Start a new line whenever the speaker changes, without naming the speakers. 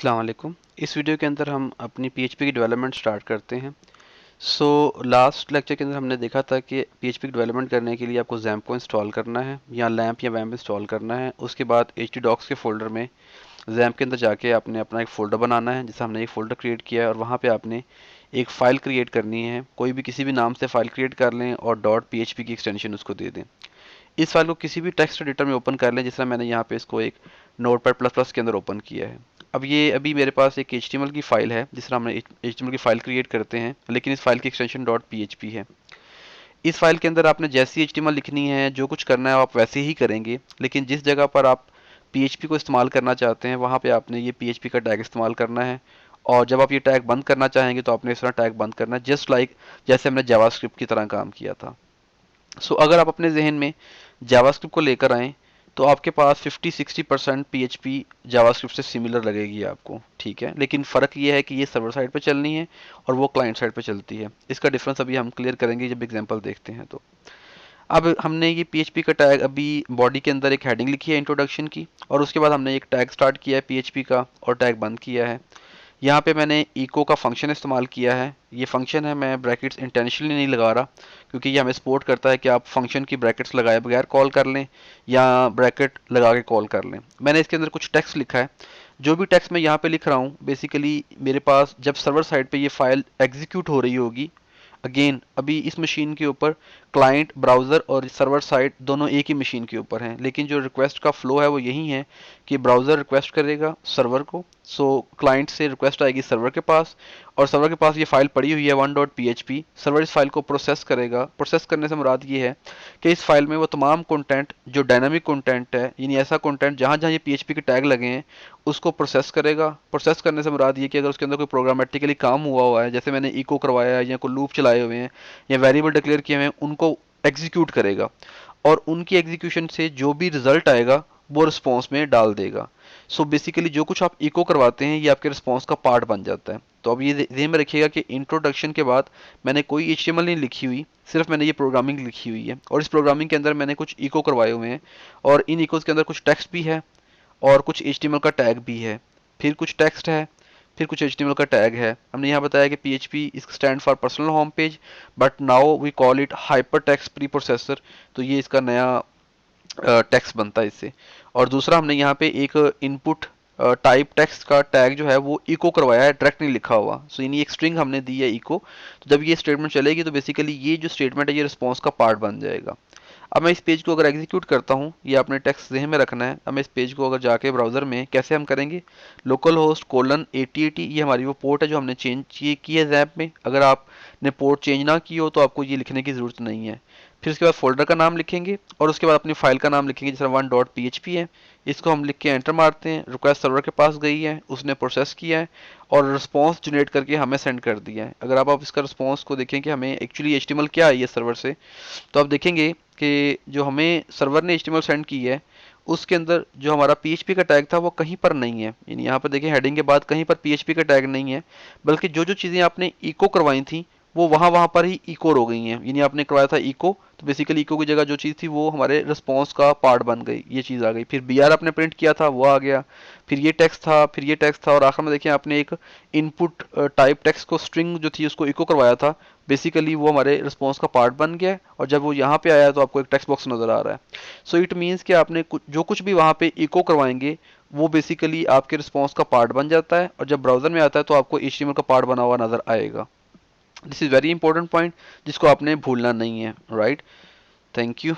अस्सलाम वालेकुम। इस वीडियो के अंदर हम अपनी पीएचपी की डेवलपमेंट स्टार्ट करते हैं। लास्ट लेक्चर के अंदर हमने देखा था कि पीएचपी की डेवलपमेंट करने के लिए आपको XAMPP को इंस्टॉल करना है या लैम्प या वैम्प इंस्टॉल करना है। उसके बाद htdocs के फोल्डर में XAMPP के अंदर जाके आपने अपना एक फ़ोल्डर बनाना है, जैसे हमने एक फ़ोल्डर क्रिएट किया है, और वहाँ पे आपने एक फ़ाइल क्रिएट करनी है। कोई भी किसी भी नाम से फ़ाइल क्रिएट कर लें और .php की एक्सटेंशन उसको दे दें। इस फाइल को किसी भी टेक्स्ट एडिटर में ओपन कर लें, जिस तरह मैंने यहाँ पे इसको एक नोटपैड++ के अंदर ओपन किया है। अब ये अभी मेरे पास एक HTML की फाइल है, जिस तरह हमने HTML की फाइल क्रिएट करते हैं, लेकिन इस फाइल की एक्सटेंशन .php है। इस फाइल के अंदर आपने जैसी HTML लिखनी है, जो कुछ करना है आप वैसे ही करेंगे, लेकिन जिस जगह पर आप PHP को इस्तेमाल करना चाहते हैं वहाँ पे आपने ये PHP का टैग इस्तेमाल करना है। और जब आप ये टैग बंद करना चाहेंगे तो आपने इस तरह टैग बंद करना है, जस्ट लाइक जैसे हमने जावास्क्रिप्ट की तरह काम किया था। अगर आप अपने जहन में जावास्क्रिप्ट को लेकर आएँ तो आपके पास 50-60% PHP जावास्क्रिप्ट से सिमिलर लगेगी आपको, ठीक है। लेकिन फ़र्क ये है कि ये सर्वर साइड पे चलनी है और वो क्लाइंट साइड पे चलती है। इसका डिफरेंस अभी हम क्लियर करेंगे जब एग्जांपल देखते हैं। तो अब हमने ये PHP का टैग अभी बॉडी के अंदर एक हेडिंग लिखी है इंट्रोडक्शन की, और उसके बाद हमने एक टैग स्टार्ट किया है PHP का और टैग बंद किया है। यहाँ पे मैंने इको का फंक्शन इस्तेमाल किया है। ये फंक्शन है, मैं ब्रैकेट्स इंटेंशनली नहीं लगा रहा, क्योंकि ये हमें सपोर्ट करता है कि आप फंक्शन की ब्रैकेट्स लगाए बगैर कॉल कर लें या ब्रैकेट लगा के कॉल कर लें। मैंने इसके अंदर कुछ टेक्स्ट लिखा है। जो भी टेक्स्ट मैं यहाँ पे लिख रहा हूँ, बेसिकली मेरे पास जब सर्वर साइड पे ये फाइल एग्जीक्यूट हो रही होगी, अगेन अभी इस मशीन के ऊपर क्लाइंट ब्राउज़र और सर्वर साइड दोनों एक ही मशीन के ऊपर हैं, लेकिन जो रिक्वेस्ट का फ्लो है वो यही है कि ब्राउज़र रिक्वेस्ट करेगा सर्वर को, क्लाइंट से रिक्वेस्ट आएगी सर्वर के पास, और सर्वर के पास ये फाइल पड़ी हुई है 1.php। सर्वर इस फाइल को प्रोसेस करेगा। प्रोसेस करने से मुराद ये है कि इस फाइल में वो तमाम कंटेंट जो डायनामिक कंटेंट है, यानी ऐसा कंटेंट जहाँ जहाँ ये PHP के टैग लगे हैं, उसको प्रोसेस करेगा। प्रोसेस करने से मुराद ये कि अगर उसके अंदर कोई प्रोग्रामेटिकली काम हुआ है, जैसे मैंने इको करवाया है या कोई लूप चलाए हुए हैं या वेरिएबल डिक्लेयर किए हुए हैं, उनको एग्जीक्यूट करेगा, और उनकी एग्जीक्यूशन से जो भी रिजल्ट आएगा वो रिस्पॉन्स में डाल देगा। बेसिकली जो कुछ आप इको करवाते हैं ये आपके रिस्पॉन्स का पार्ट बन जाता है। तो अब ये ध्यान में रखिएगा कि इंट्रोडक्शन के बाद मैंने कोई HTML नहीं लिखी हुई, सिर्फ मैंने ये प्रोग्रामिंग लिखी हुई है, और इस प्रोग्रामिंग के अंदर मैंने कुछ इको करवाए हुए हैं, और इन इकोज के अंदर कुछ टेक्स्ट भी है और कुछ HTML का टैग भी है, फिर कुछ टेक्स्ट है, फिर कुछ HTML का टैग है। हमने यहाँ बताया कि PHP is stand for personal home page, but now we call it hyper text pre processor. तो ये इसका नया टेक्स्ट बनता है इससे। और दूसरा हमने यहाँ पे एक इनपुट टाइप टेक्स्ट का टैग जो है वो इको करवाया है, डायरेक्ट नहीं लिखा हुआ। यानी एक स्ट्रिंग हमने दी है इको। तो जब ये स्टेटमेंट चलेगी तो बेसिकली ये जो स्टेटमेंट है ये रिस्पॉन्स का पार्ट बन जाएगा। अब मैं इस पेज को अगर एग्जीक्यूट करता हूँ, ये आपने टेक्स्ट ज़हन में रखना है। अब मैं इस पेज को अगर जाके ब्राउज़र में कैसे हम करेंगे, लोकल होस्ट कोलन 8080, ये हमारी वो पोर्ट है जो हमने चेंज की है ज़ैप में। अगर आपने पोर्ट चेंज ना की हो तो आपको ये लिखने की ज़रूरत नहीं है। फिर उसके बाद फोल्डर का नाम लिखेंगे और उसके बाद अपनी फाइल का नाम लिखेंगे, जैसे 1.php है। इसको हम लिख के एंटर मारते हैं। रिक्वेस्ट सर्वर के पास गई है, उसने प्रोसेस किया है और रिस्पॉन्स जनरेट करके हमें सेंड कर दिया है। अगर आप इसका रिस्पॉन्स को देखें कि हमें एक्चुअली HTML क्या आई है सर्वर से, तो आप देखेंगे कि जो हमें सर्वर ने HTML सेंड की है उसके अंदर जो हमारा PHP का टैग था वो कहीं पर नहीं है। यानी यहाँ पर देखिए हेडिंग के बाद कहीं पर PHP का टैग नहीं है, बल्कि जो जो चीज़ें आपने इको करवाई थी वो वहाँ वहाँ पर ही इको हो गई हैं। यानी आपने करवाया था इको, तो बेसिकली इको की जगह जो चीज़ थी वो हमारे रिस्पॉन्स का पार्ट बन गई, ये चीज़ आ गई। फिर BR आपने प्रिंट किया था वो आ गया, फिर ये टेक्स्ट था, फिर ये टेक्स्ट था, और आखिर में देखिए आपने एक इनपुट टाइप टेक्स्ट को स्ट्रिंग जो थी उसको इको करवाया था। बेसिकली वो हमारे रिस्पॉन्स का पार्ट बन गया है, और जब वो यहाँ पे आया तो आपको एक टेक्स्ट बॉक्स नज़र आ रहा है। इट मीन्स कि आपने जो कुछ भी वहाँ पे इको करवाएंगे वो बेसिकली आपके रिस्पॉन्स का पार्ट बन जाता है, और जब ब्राउज़र में आता है तो आपको HTML का पार्ट बना हुआ नज़र आएगा। This is very important point जिसको आपने भूलना नहीं है, राइट। Thank you.